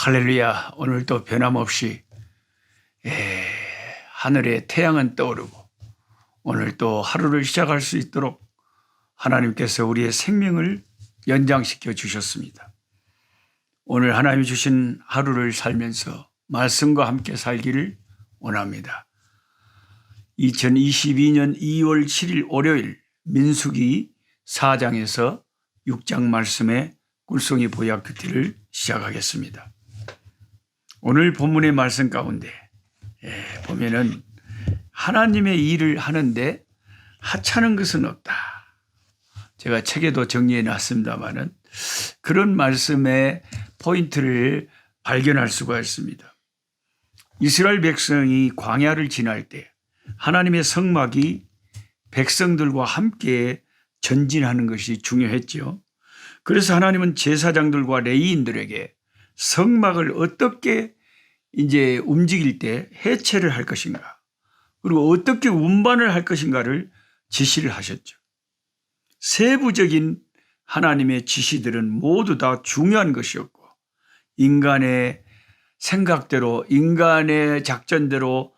할렐루야. 오늘도 변함없이 하늘에 태양은 떠오르고 오늘 또 하루를 시작할 수 있도록 하나님께서 우리의 생명을 연장시켜 주셨습니다. 오늘 하나님이 주신 하루를 살면서 말씀과 함께 살기를 원합니다. 2022년 2월 7일 월요일 민수기 4장에서 6장 말씀의 꿀송이 보약 큐티를 시작하겠습니다. 오늘 본문의 말씀 가운데 보면은 하나님의 일을 하는데 하찮은 것은 없다. 제가 책에도 정리해 놨습니다만은 그런 말씀의 포인트를 발견할 수가 있습니다. 이스라엘 백성이 광야를 지날 때 하나님의 성막이 백성들과 함께 전진하는 것이 중요했죠. 그래서 하나님은 제사장들과 레위인들에게 성막을 어떻게 이제 움직일 때 해체를 할 것인가, 그리고 어떻게 운반을 할 것인가를 지시를 하셨죠. 세부적인 하나님의 지시들은 모두 다 중요한 것이었고, 인간의 생각대로, 인간의 작전대로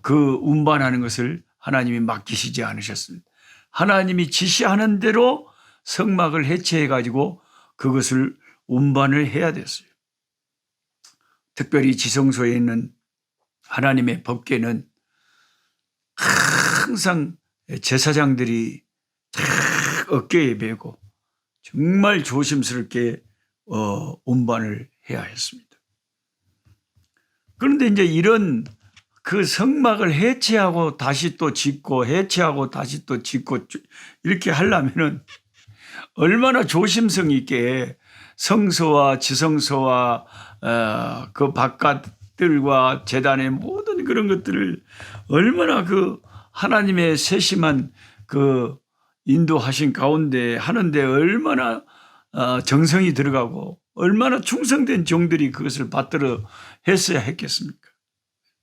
그 운반하는 것을 하나님이 맡기시지 않으셨습니다. 하나님이 지시하는 대로 성막을 해체해 가지고 그것을 운반을 해야 됐어요. 특별히 지성소에 있는 하나님의 법궤는 항상 제사장들이 어깨에 메고 정말 조심스럽게 운반을 해야 했습니다. 그런데 이제 이런 그 성막을 해체하고 다시 또 짓고 해체하고 다시 또 짓고 이렇게 하려면은 얼마나 조심성 있게 성소와 지성소와 그 바깥들과 제단의 모든 그런 것들을 얼마나 그 하나님의 세심한 그 인도하신 가운데 하는데 얼마나 정성이 들어가고 얼마나 충성된 종들이 그것을 받들어 했어야 했겠습니까?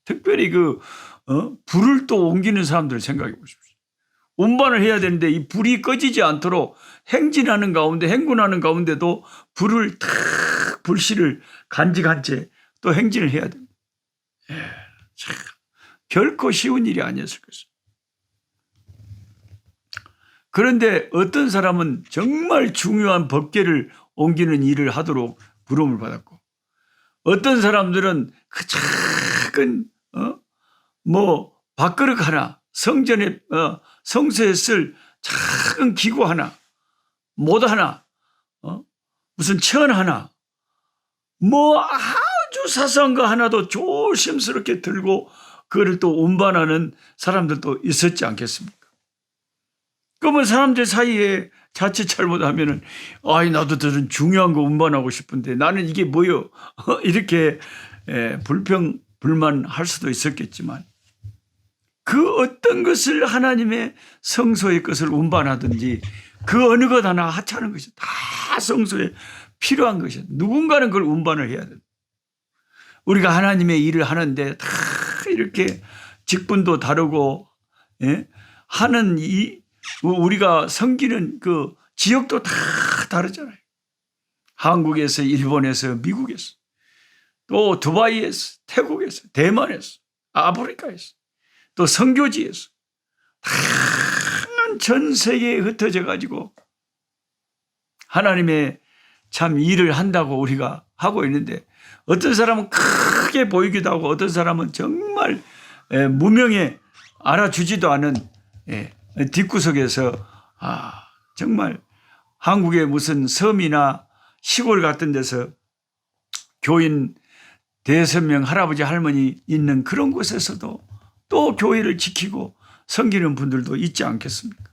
특별히 그 불을 또 옮기는 사람들 생각해 보십시오. 운반을 해야 되는데 이 불이 꺼지지 않도록 행진하는 가운데 행군하는 가운데도 불을 탁 불씨를 간직한 채 또 행진을 해야 됩니다. 참, 결코 쉬운 일이 아니었을 것입니다. 그런데 어떤 사람은 정말 중요한 법궤를 옮기는 일을 하도록 부름을 받았고, 어떤 사람들은 그 작은 밥그릇 하나, 성전에 성소에 쓸 작은 기구 하나, 못 하나, 무슨 천 하나, 아주 사소한 거 하나도 조심스럽게 들고 그거를 또 운반하는 사람들도 있었지 않겠습니까? 그러면 사람들 사이에 자칫 잘못하면은 나도 저런 중요한 거 운반하고 싶은데 나는 이게 뭐요? 이렇게 불만할 수도 있었겠지만, 그 어떤 것을 하나님의 성소의 것을 운반하든지 그 어느 것 하나 하찮은 것이 다 성소에 필요한 것이야. 누군가는 그걸 운반을 해야 돼. 우리가 하나님의 일을 하는데 다 이렇게 직분도 다르고 하는 우리가 섬기는 그 지역도 다 다르잖아요. 한국에서, 일본에서, 미국에서, 또 두바이에서, 태국에서, 대만에서, 아프리카에서, 또 선교지에서 다양한 전 세계에 흩어져 가지고 하나님의 참 일을 한다고 우리가 하고 있는데, 어떤 사람은 크게 보이기도 하고 어떤 사람은 정말 무명에 알아주지도 않은 뒷구석에서 정말 한국의 무슨 섬이나 시골 같은 데서 교인 5-6명 할아버지 할머니 있는 그런 곳에서도 또 교회를 지키고 섬기는 분들도 있지 않겠습니까?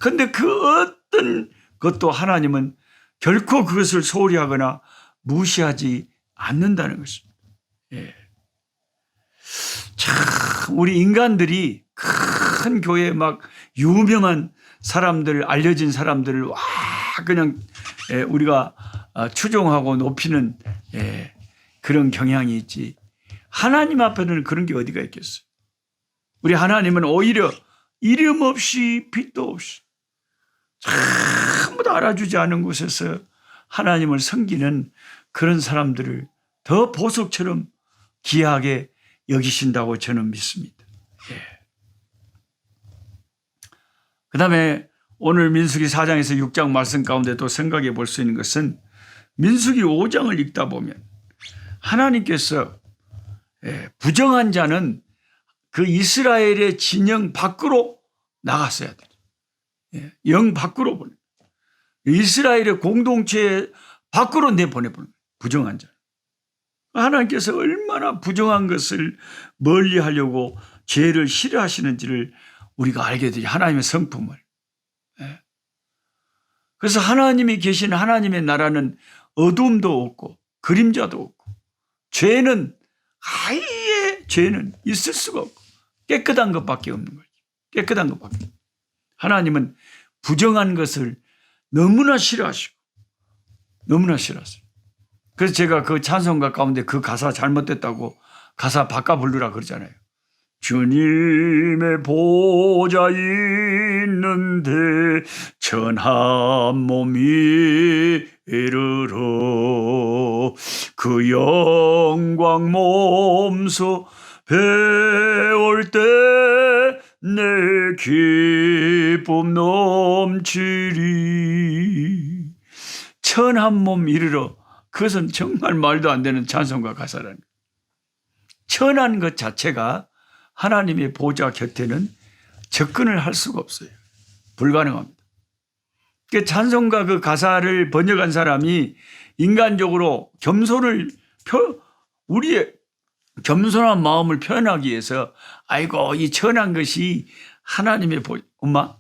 그런데 그 어떤 것도 하나님은 결코 그것을 소홀히 하거나 무시하지 않는다는 것입니다. 참, 우리 인간들이 큰 교회에 막 유명한 사람들, 알려진 사람들을 그냥 우리가 추종하고 높이는 그런 경향이 있지, 하나님 앞에는 그런 게 어디가 있겠어요? 우리 하나님은 오히려 이름 없이 빛도 없이 전부 다 알아주지 않은 곳에서 하나님을 섬기는 그런 사람들을 더 보석처럼 귀하게 여기신다고 저는 믿습니다. 예. 그 다음에 오늘 민수기 4장에서 6장 말씀 가운데 또 생각해 볼 수 있는 것은 민수기 5장을 읽다 보면 하나님께서 부정한 자는 그 이스라엘의 진영 밖으로 나갔어야 돼요. 영 밖으로 보내. 이스라엘의 공동체 밖으로 내보내버려요. 부정한 자. 하나님께서 얼마나 부정한 것을 멀리 하려고 죄를 싫어하시는지를 우리가 알게 되죠. 하나님의 성품을. 그래서 하나님이 계신 하나님의 나라는 어둠도 없고 그림자도 없고 죄는 아예 죄는 있을 수가 없고 깨끗한 것밖에 없는 거죠. 깨끗한 것밖에. 하나님은 부정한 것을 너무나 싫어하시고 너무나 싫어하세요. 그래서 제가 그 찬송가 가운데 그 가사 잘못됐다고 가사 바꿔 부르라 그러잖아요. 주님의 보좌 있는데 천한 몸이 이르러 그 영광 몸소 배울 때 내 기쁨 넘치리. 천한 몸 이르러, 그것은 정말 말도 안 되는 찬송가 가사라는 거예요. 천한 것 자체가 하나님의 보좌 곁에는 접근을 할 수가 없어요. 불가능합니다. 그 찬송가 그 가사를 번역한 사람이 인간적으로 우리의 겸손한 마음을 표현하기 위해서 아이고 이 천한 것이 하나님의 엄마.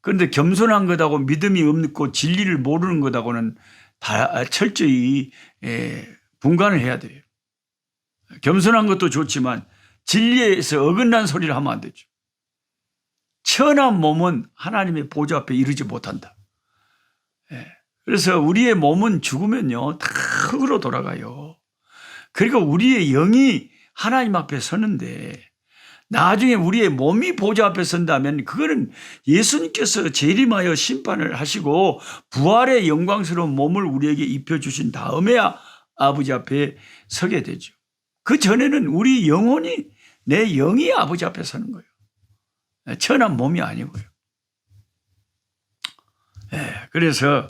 그런데 겸손한 것하고 믿음이 없고 진리를 모르는 것하고는 다 철저히 분간을 해야 돼요. 겸손한 것도 좋지만 진리에서 어긋난 소리를 하면 안 되죠. 천한 몸은 하나님의 보좌 앞에 이르지 못한다. 그래서 우리의 몸은 죽으면요 다 흙으로 돌아가요. 그리고 우리의 영이 하나님 앞에 서는데 나중에 우리의 몸이 보좌 앞에 선다면 그거는 예수님께서 재림하여 심판을 하시고 부활의 영광스러운 몸을 우리에게 입혀주신 다음에야 아버지 앞에 서게 되죠. 그 전에는 우리 영혼이, 내 영이 아버지 앞에 서는 거예요. 천한 몸이 아니고요. 그래서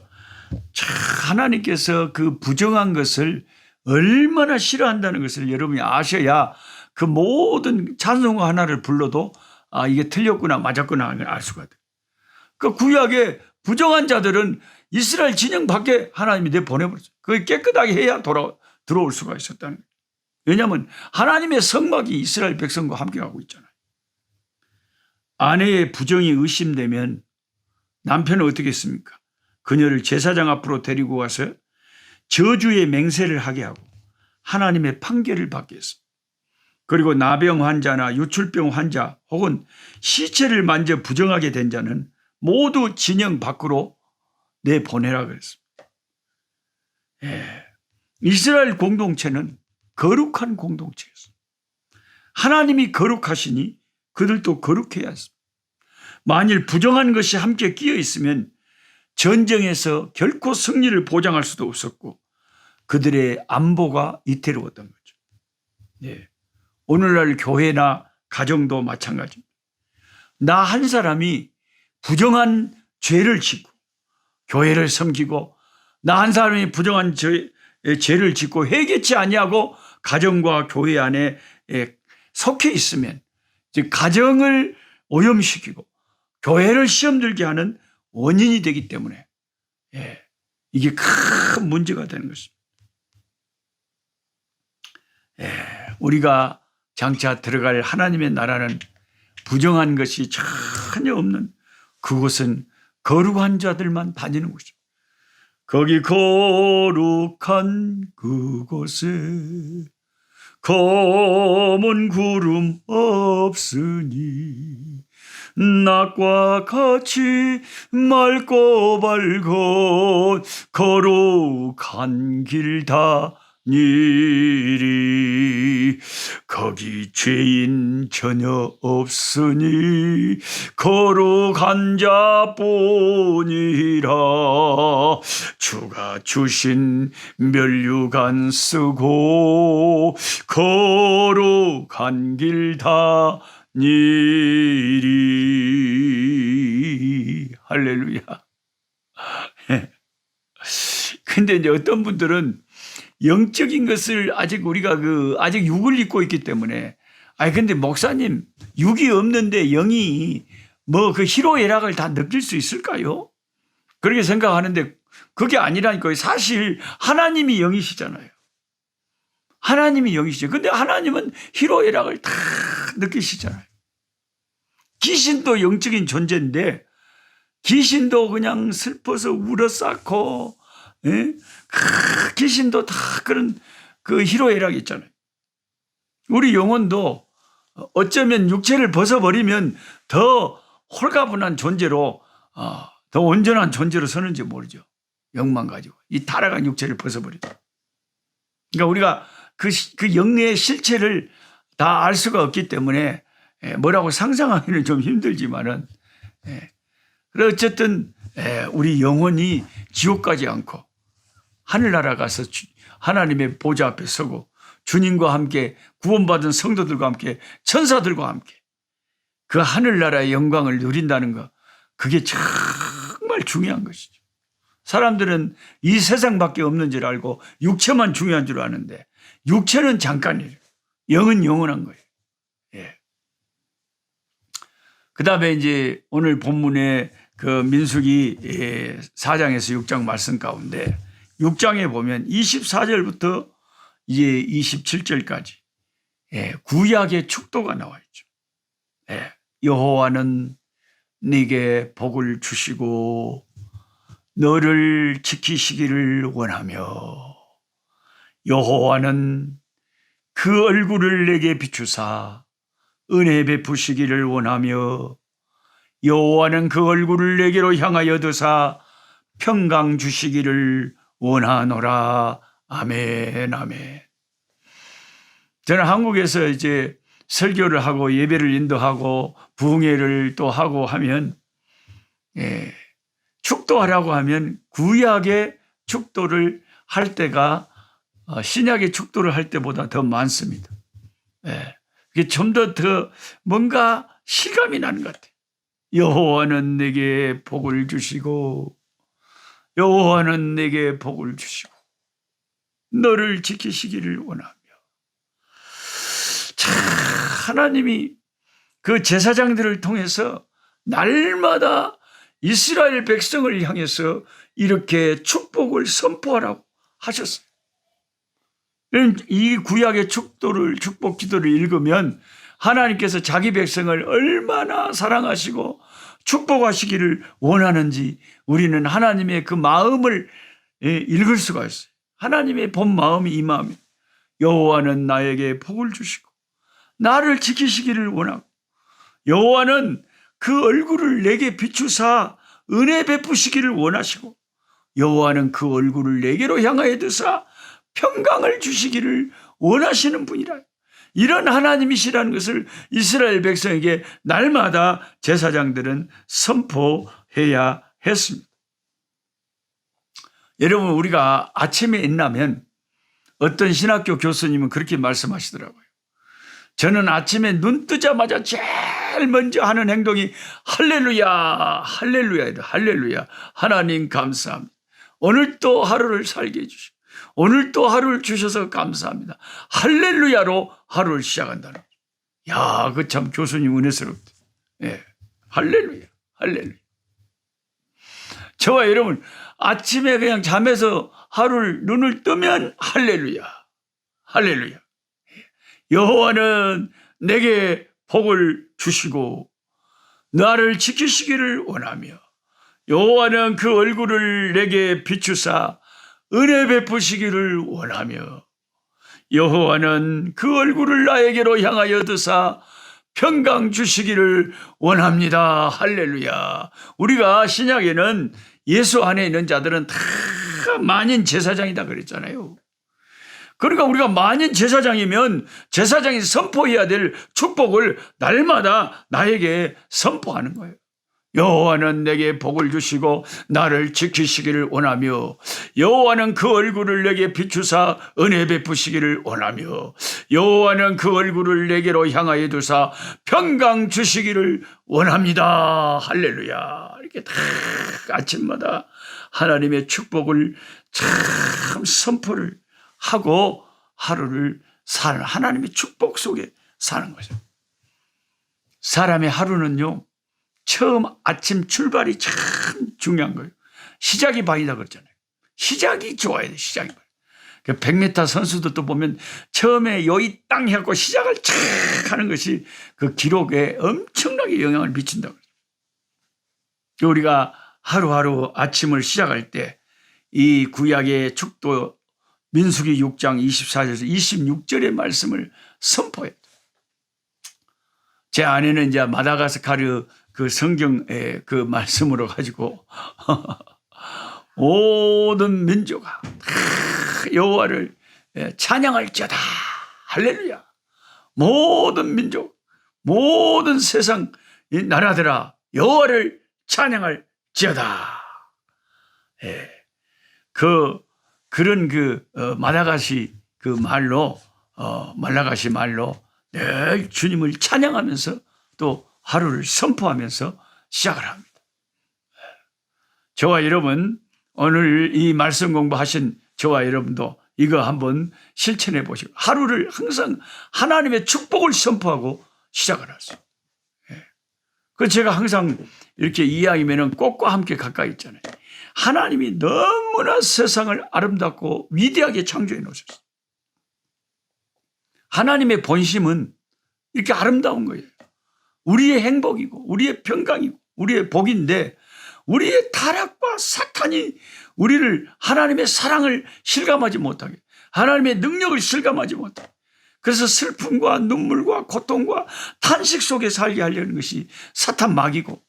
하나님께서 그 부정한 것을 얼마나 싫어한다는 것을 여러분이 아셔야 그 모든 찬송가 하나를 불러도 아 이게 틀렸구나 맞았구나 하는 걸 알 수가 돼요. 그 구약의 부정한 자들은 이스라엘 진영 밖에 하나님이 내보내버렸어요. 그게 깨끗하게 해야 들어올 수가 있었다는 거예요. 왜냐하면 하나님의 성막이 이스라엘 백성과 함께 가고 있잖아요. 아내의 부정이 의심되면 남편은 어떻게 했습니까? 그녀를 제사장 앞으로 데리고 가서 저주의 맹세를 하게 하고 하나님의 판결을 받게 했습니다. 그리고 나병 환자나 유출병 환자 혹은 시체를 만져 부정하게 된 자는 모두 진영 밖으로 내보내라 그랬습니다. 이스라엘 공동체는 거룩한 공동체였습니다. 하나님이 거룩하시니 그들도 거룩해야 했습니다. 만일 부정한 것이 함께 끼어 있으면 전쟁에서 결코 승리를 보장할 수도 없었고 그들의 안보가 위태로웠던 거죠. 오늘날 교회나 가정도 마찬가지입니다. 나 한 사람이 부정한 죄를 짓고 교회를 섬기고 나 한 사람이 부정한 죄를 짓고 회개치 아니하고 가정과 교회 안에 속해 있으면 즉 가정을 오염시키고 교회를 시험들게 하는 원인이 되기 때문에 이게 큰 문제가 되는 것입니다. 우리가 장차 들어갈 하나님의 나라는 부정한 것이 전혀 없는 그곳은 거룩한 자들만 다니는 곳이죠. 거기 거룩한 그곳에 검은 구름 없으니 낮과 같이 맑고 밝은 거룩한 길 다 거기 죄인 전혀 없으니 거룩한 자뿐이라. 주가 주신 면류관 쓰고 거룩한 길 다니리. 할렐루야. 근데 이제 어떤 분들은 영적인 것을 아직 우리가 아직 육을 입고 있기 때문에, 근데 목사님, 육이 없는데 영이 그 희로애락을 다 느낄 수 있을까요? 그렇게 생각하는데 그게 아니라니까요. 사실 하나님이 영이시잖아요. 하나님이 영이시죠. 근데 하나님은 희로애락을 다 느끼시잖아요. 귀신도 영적인 존재인데 귀신도 그냥 슬퍼서 울어쌓고, 귀신도 다 그런 희로애락이 있잖아요. 우리 영혼도 어쩌면 육체를 벗어버리면 더 홀가분한 존재로, 더 온전한 존재로 서는지 모르죠. 영만 가지고. 이 타락한 육체를 벗어버리죠. 그러니까 우리가 그 영의 실체를 다 알 수가 없기 때문에 뭐라고 상상하기는 좀 힘들지만은, 어쨌든 우리 영혼이 지옥 가지 않고 하늘나라 가서 하나님의 보좌 앞에 서고 주님과 함께 구원받은 성도들과 함께 천사들과 함께 그 하늘나라의 영광을 누린다는 것, 그게 정말 중요한 것이죠. 사람들은 이 세상밖에 없는 줄 알고 육체만 중요한 줄 아는데 육체는 잠깐이에요. 영은 영원한 거예요. 그 다음에 이제 오늘 본문에 민수기 4장에서 6장 말씀 가운데 6장에 보면 24절부터 이제 27절까지 구약의 축도가 나와 있죠. 여호와는 네게 복을 주시고 너를 지키시기를 원하며 여호와는 그 얼굴을 내게 비추사 은혜 베푸시기를 원하며 여호와는 그 얼굴을 내게로 향하여 드사 평강 주시기를 원하노라. 아멘, 아멘. 저는 한국에서 이제 설교를 하고 예배를 인도하고 부흥회를 또 하고 하면, 축도하라고 하면 구약의 축도를 할 때가 신약의 축도를 할 때보다 더 많습니다. 이게 좀 더 뭔가 실감이 나는 것 같아요. 여호와는 내게 복을 주시고 여호와는 내게 복을 주시고 너를 지키시기를 원하며. 참 하나님이 그 제사장들을 통해서 날마다 이스라엘 백성을 향해서 이렇게 축복을 선포하라고 하셨어요. 이 구약의 축복 기도를 읽으면 하나님께서 자기 백성을 얼마나 사랑하시고 축복하시기를 원하는지 우리는 하나님의 그 마음을 읽을 수가 있어요. 하나님의 본 마음이 이 마음이에요. 여호와는 나에게 복을 주시고 나를 지키시기를 원하고 여호와는 그 얼굴을 내게 비추사 은혜 베푸시기를 원하시고 여호와는 그 얼굴을 내게로 향하여 드사 평강을 주시기를 원하시는 분이라. 이런 하나님이시라는 것을 이스라엘 백성에게 날마다 제사장들은 선포해야 했습니다. 여러분, 우리가 아침에 일어나면 어떤 신학교 교수님은 그렇게 말씀하시더라고요. 저는 아침에 눈 뜨자마자 제일 먼저 하는 행동이 할렐루야, 할렐루야이다. 할렐루야. 하나님 감사합니다. 오늘 또 하루를 살게 해주시고 오늘 또 하루를 주셔서 감사합니다. 할렐루야로 하루를 시작한다는 거죠. 야, 그 참 교수님 은혜스럽다. 할렐루야, 할렐루야. 저와 여러분, 아침에 그냥 잠에서 하루를 눈을 뜨면 할렐루야, 할렐루야. 여호와는 내게 복을 주시고 나를 지키시기를 원하며 여호와는 그 얼굴을 내게 비추사 은혜 베푸시기를 원하며 여호와는 그 얼굴을 나에게로 향하여 드사 평강 주시기를 원합니다. 할렐루야. 우리가 신약에는 예수 안에 있는 자들은 다 만인 제사장이다 그랬잖아요. 그러니까 우리가 만인 제사장이면 제사장이 선포해야 될 축복을 날마다 나에게 선포하는 거예요. 여호와는 내게 복을 주시고 나를 지키시기를 원하며, 여호와는 그 얼굴을 내게 비추사 은혜 베푸시기를 원하며, 여호와는 그 얼굴을 내게로 향하여 두사 평강 주시기를 원합니다. 할렐루야. 이렇게 다 아침마다 하나님의 축복을 참 선포를 하고 하루를 사는, 하나님의 축복 속에 사는 거죠. 사람의 하루는요, 처음 아침 출발이 참 중요한 거예요. 시작이 반이다 그랬잖아요. 시작이 좋아야 돼. 시작이 반. 그 100m 선수들도 보면 처음에 여기 땅 해갖고 시작을 착 하는 것이 그 기록에 엄청나게 영향을 미친다고 그래요. 우리가 하루하루 아침을 시작할 때 이 구약의 축도 민수기 6장 24절에서 26절의 말씀을 선포해요. 제 아내는 이제 마다가스카르 그 성경의 그 말씀으로 가지고 모든 민족아 여호와를 찬양할지어다. 할렐루야. 모든 민족, 모든 세상 나라들아 여호와를 찬양할지어다. 그런 말라가시 말로 늘 주님을 찬양하면서 또 하루를 선포하면서 시작을 합니다. 저와 여러분, 오늘 이 말씀 공부하신 저와 여러분도 이거 한번 실천해 보시고 하루를 항상 하나님의 축복을 선포하고 시작을 하세요. 그래서 제가 항상 이렇게 이야기하면 꽃과 함께 가까이 있잖아요. 하나님이 너무나 세상을 아름답고 위대하게 창조해 놓으셨어요. 하나님의 본심은 이렇게 아름다운 거예요. 우리의 행복이고 우리의 평강이고 우리의 복인데, 우리의 타락과 사탄이 우리를 하나님의 사랑을 실감하지 못하게, 하나님의 능력을 실감하지 못하게, 그래서 슬픔과 눈물과 고통과 탄식 속에 살게 하려는 것이 사탄 마귀고,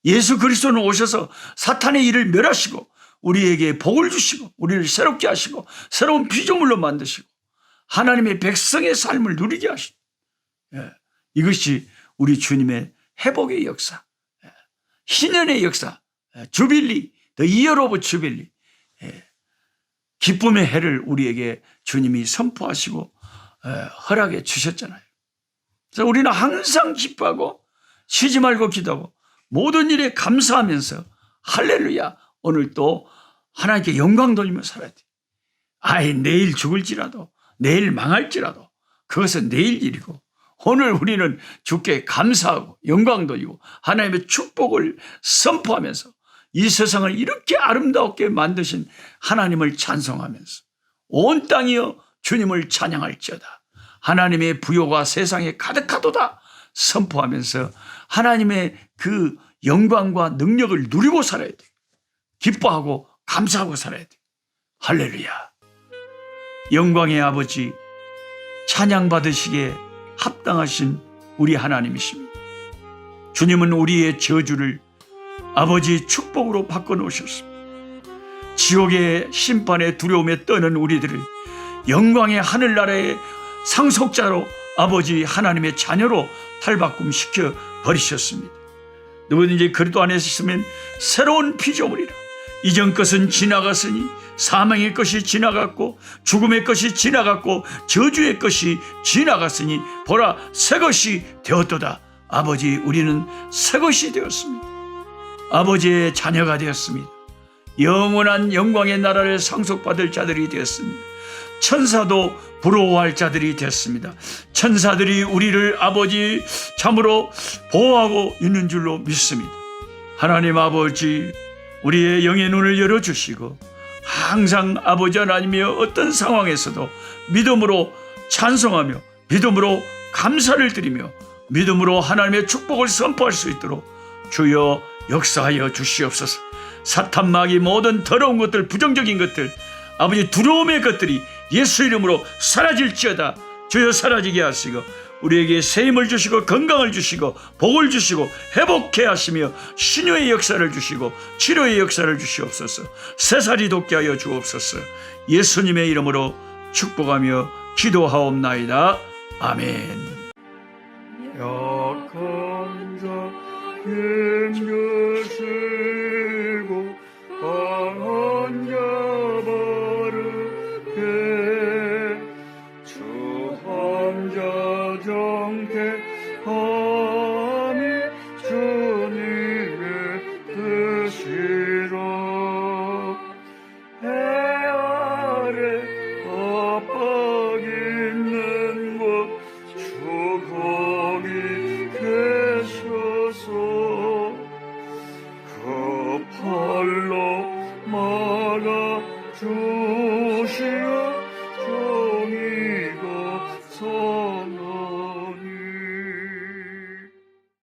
예수 그리스도는 오셔서 사탄의 일을 멸하시고 우리에게 복을 주시고 우리를 새롭게 하시고 새로운 피조물로 만드시고 하나님의 백성의 삶을 누리게 하시고, 이것이 우리 주님의 회복의 역사, 희년의 역사, 주빌리, The Year of Jubilee, 기쁨의 해를 우리에게 주님이 선포하시고 허락해 주셨잖아요. 그래서 우리는 항상 기뻐하고 쉬지 말고 기도하고 모든 일에 감사하면서 할렐루야, 오늘 또 하나님께 영광 돌리며 살아야 돼. 내일 죽을지라도, 내일 망할지라도 그것은 내일 일이고, 오늘 우리는 주께 감사하고 영광 돌리고 하나님의 축복을 선포하면서 이 세상을 이렇게 아름답게 만드신 하나님을 찬송하면서 온 땅이여 주님을 찬양할지어다. 하나님의 부요가 세상에 가득하도다 선포하면서 하나님의 그 영광과 능력을 누리고 살아야 돼. 기뻐하고 감사하고 살아야 돼. 할렐루야. 영광의 아버지, 찬양받으시기에 합당하신 우리 하나님이십니다. 주님은 우리의 저주를 아버지 축복으로 바꿔놓으셨습니다. 지옥의 심판의 두려움에 떠는 우리들을 영광의 하늘나라의 상속자로 아버지 하나님의 자녀로 탈바꿈시켜 버리셨습니다. 누구든지 그리스도 안에 있으면 새로운 피조물이라. 이전 것은 지나갔으니 사망의 것이 지나갔고 죽음의 것이 지나갔고 저주의 것이 지나갔으니 보라 새 것이 되었도다. 아버지, 우리는 새 것이 되었습니다. 아버지의 자녀가 되었습니다. 영원한 영광의 나라를 상속받을 자들이 되었습니다. 천사도 부러워할 자들이 됐습니다. 천사들이 우리를 아버지 참으로 보호하고 있는 줄로 믿습니다. 하나님 아버지, 우리의 영의 눈을 열어주시고 항상 아버지 하나님이여 어떤 상황에서도 믿음으로 찬송하며 믿음으로 감사를 드리며 믿음으로 하나님의 축복을 선포할 수 있도록 주여 역사하여 주시옵소서. 사탄 마귀 모든 더러운 것들, 부정적인 것들, 아버지 두려움의 것들이 예수 이름으로 사라질지어다. 주여 사라지게 하시고 우리에게 새 힘을 주시고 건강을 주시고 복을 주시고 회복케 하시며 신유의 역사를 주시고 치료의 역사를 주시옵소서. 새살이 돋게 하여 주옵소서. 예수님의 이름으로 축복하며 기도하옵나이다. 아멘. 약한 자 힘주시고 강한 자 바르게 주 혼자 정케함이 주님의 뜻이라. 해 아래 압박 있는 곳 주 거기 계셔서 그 팔로 막아주